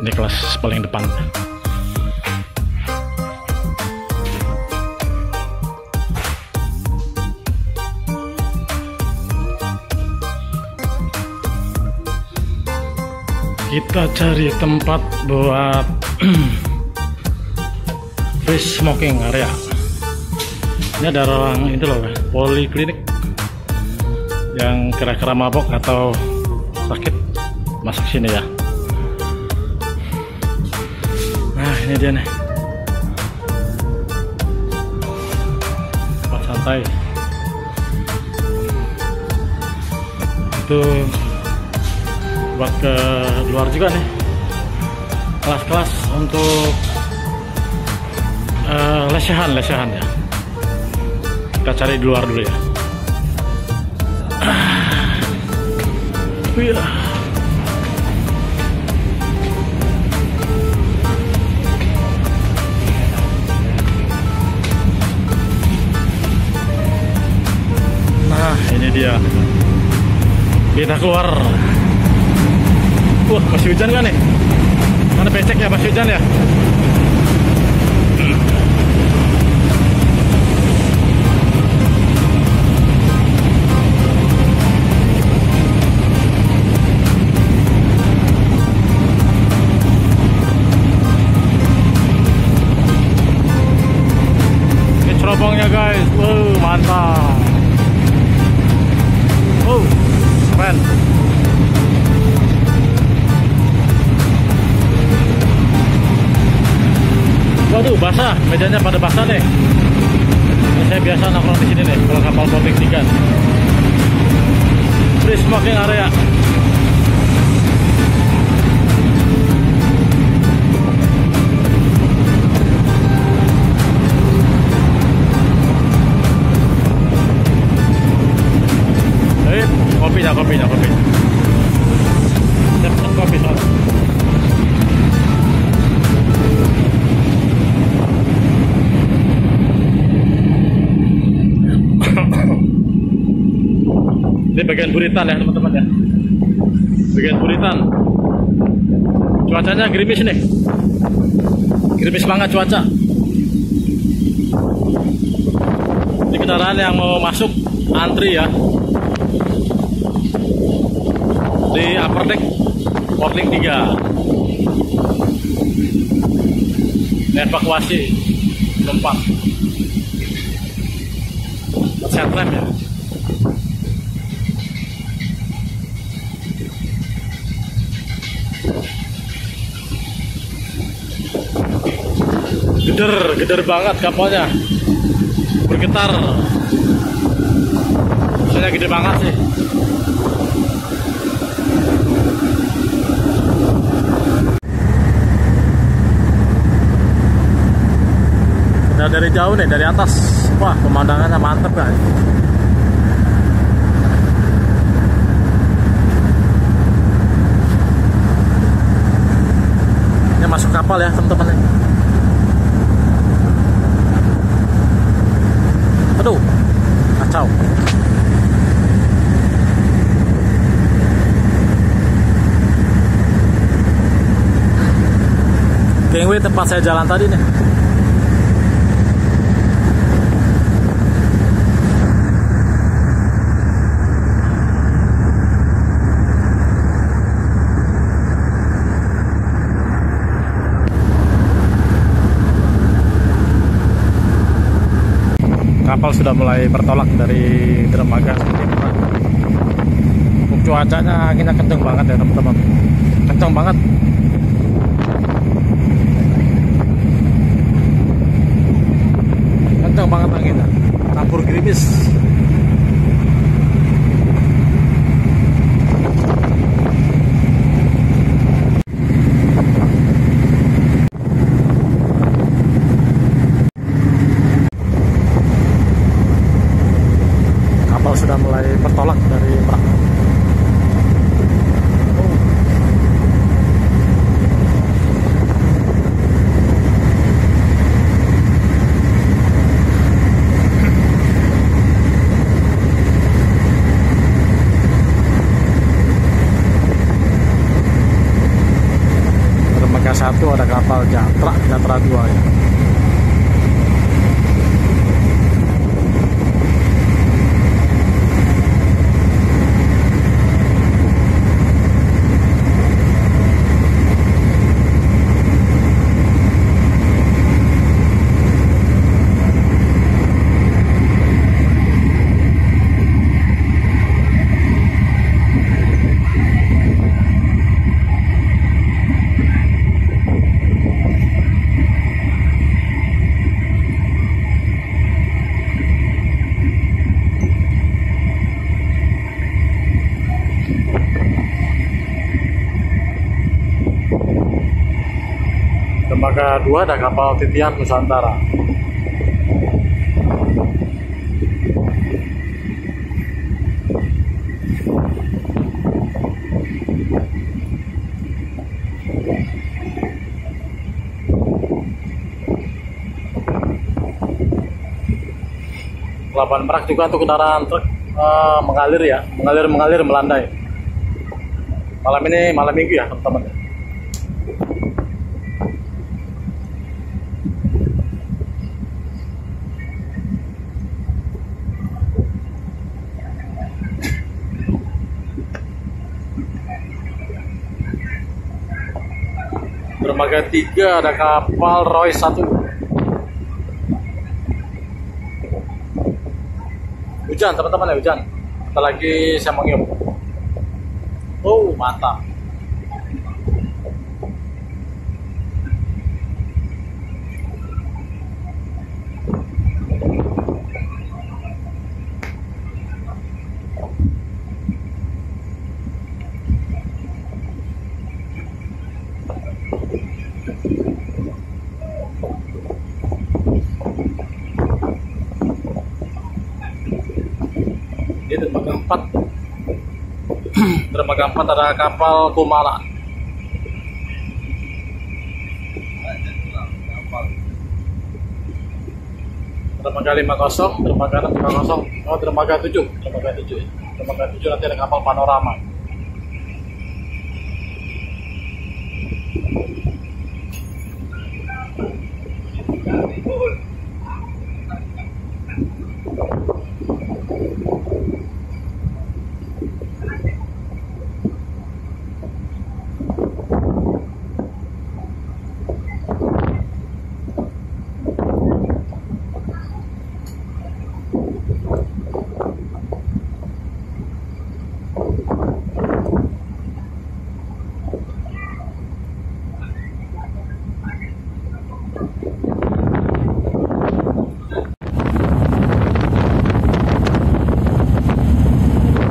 Ini kelas paling depan. Kita cari tempat buat free smoking area. Ini ada orang itu loh, poliklinik yang kira-kira mabok atau sakit masuk sini ya. Nah ini dia nih, tempat santai. Itu buat ke luar juga nih, kelas-kelas untuk lesehan ya. Kita cari di luar dulu ya. Nah ini dia, kita keluar. Wah, masih hujan kan nih? Mana becek ya, masih hujan ya? Ini cerobongnya guys, wow mantap. Wow, keren. Waduh, basah, mejanya pada basah nih. Saya biasa nongkrong di sini nih, kalau kapal Baltic 3. Free smoking area. Kopinya. Saya pesan kopi soalnya. Ini bagian Buritan ya teman-teman ya. Bagian Buritan. Cuacanya gerimis nih. Gerimis banget cuaca. Ini kendaraan yang mau masuk antri ya. Di upper deck boarding 3. Ini evakuasi penumpang. Set rem ya. Geder banget kapalnya, bergetar. Saya gede banget sih. Udah dari jauh nih, dari atas. Wah, pemandangannya mantep guys. Ini masuk kapal ya teman-teman. Aduh, kacau. Gangway tempat saya jalan tadi nih. Kapal sudah mulai bertolak dari dermaga Sumatera. Cuacanya anginnya kenceng banget ya teman-teman, kenceng banget. Kenceng banget anginnya, campur gerimis. Sudah mulai bertolak dari Merak. satu ada kapal Jatra 2 ya. Dermaga 2 ada kapal Titian Nusantara. Pelabuhan Merak juga untuk kendaraan truk mengalir ya, mengalir melandai. Malam ini malam minggu ya teman-teman. Dermaga 3 ada kapal Roy 1. Hujan teman-teman ya, hujan. Kita lagi saya mengiup. Oh mantap. Ini dermaga 4. Dermaga 4 ada kapal Kumala. Dermaga 50, dermaga 650. Oh, dermaga 7. Dermaga 7 ya. Dermaga 7 nanti ada kapal Panorama.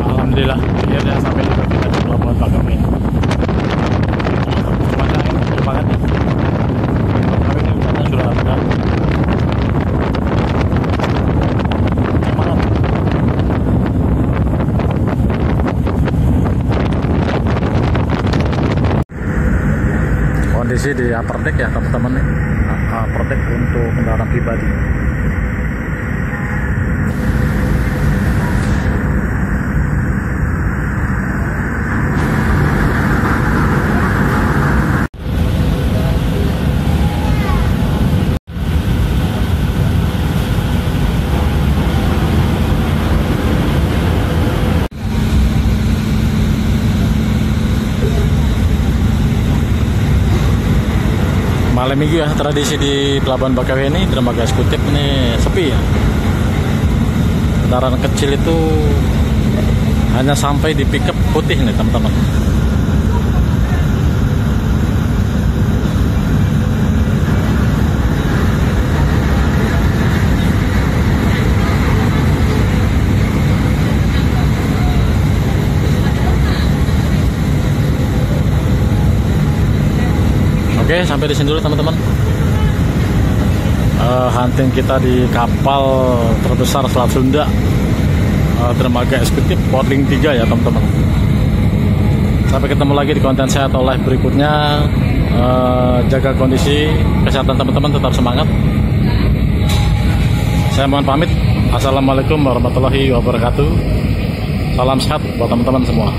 Alhamdulillah, akhirnya sampai juga kita di Pelabuhan Bakauheni. Cuaca banget nih. Tapi ini hujannya sudah ada. Kondisi di upper deck ya teman-teman nih. Upper deck untuk kendaraan pribadi. Malam minggu ya, tradisi di Pelabuhan Bakauheni, dermaga eksekutif ini sepi ya. Kendaraan kecil itu hanya sampai di pickup putih nih teman-teman. Oke, sampai di sini dulu teman-teman. Hunting kita di kapal terbesar Selat Sunda, dermaga eksekutif Portling 3 ya teman-teman. Sampai ketemu lagi di konten saya atau live berikutnya. Jaga kondisi kesehatan teman-teman, tetap semangat. Saya mohon pamit. Assalamualaikum warahmatullahi wabarakatuh. Salam sehat buat teman-teman semua.